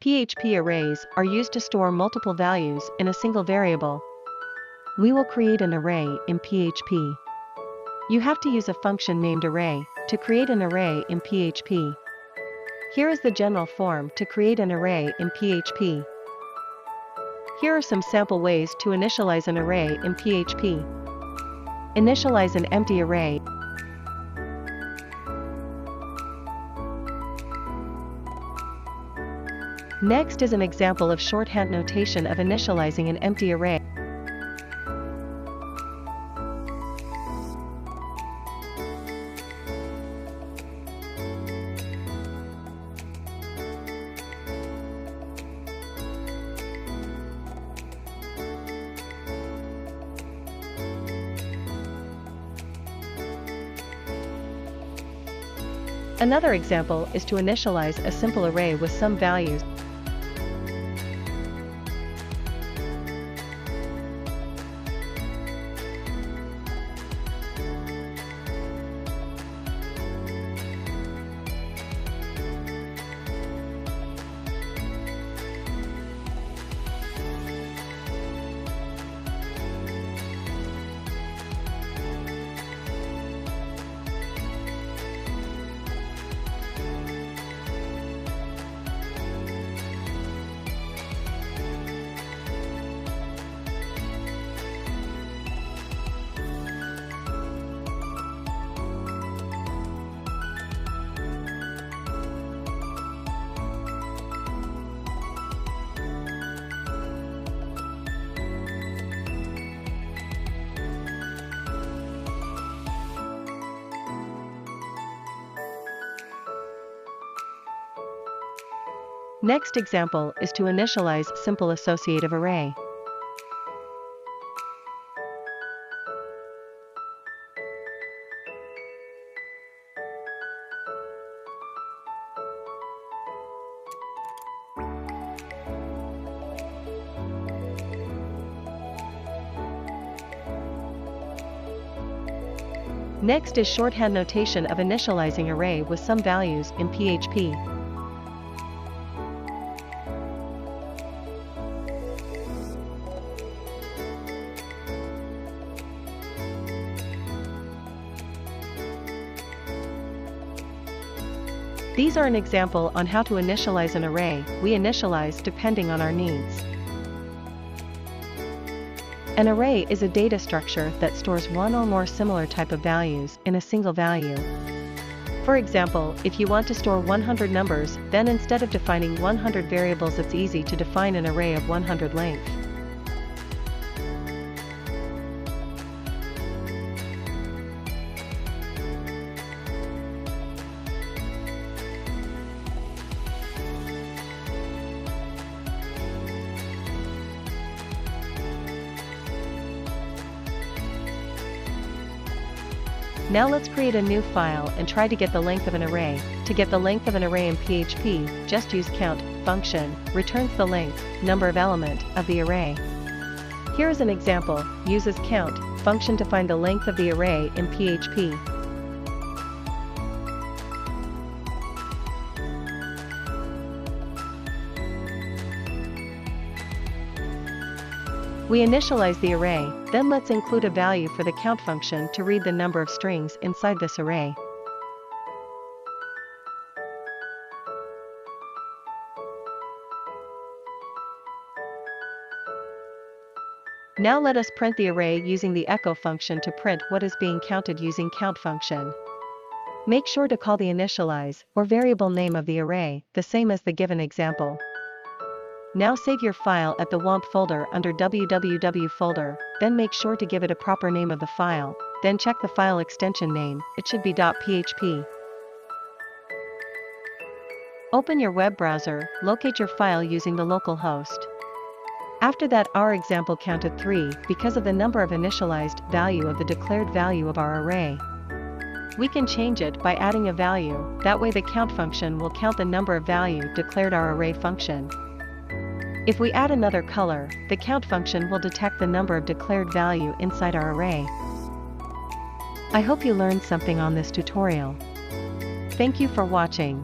PHP arrays are used to store multiple values in a single variable. We will create an array in PHP. You have to use a function named array to create an array in PHP. Here is the general form to create an array in PHP. Here are some sample ways to initialize an array in PHP. Initialize an empty array. Next is an example of shorthand notation of initializing an empty array. Another example is to initialize a simple array with some values. Next example is to initialize simple associative array. Next is shorthand notation of initializing array with some values in PHP. These are an example on how to initialize an array. We initialize depending on our needs. An array is a data structure that stores one or more similar type of values in a single value. For example, if you want to store 100 numbers, then instead of defining 100 variables, it's easy to define an array of 100 length. Now let's create a new file and try to get the length of an array. To get the length of an array in PHP, just use count function, returns the length, number of element, of the array. Here is an example, uses count function to find the length of the array in PHP. We initialize the array, then let's include a value for the count function to read the number of strings inside this array. Now let us print the array using the echo function to print what is being counted using count function. Make sure to call the initialize or variable name of the array the same as the given example. Now save your file at the WAMP folder under www folder, then make sure to give it a proper name of the file, then check the file extension name, it should be .php. Open your web browser, locate your file using the local host. After that, our example counted 3 because of the number of initialized value of the declared value of our array. We can change it by adding a value, that way the count function will count the number of value declared our array function. If we add another color, the count function will detect the number of declared value inside our array. I hope you learned something on this tutorial. Thank you for watching.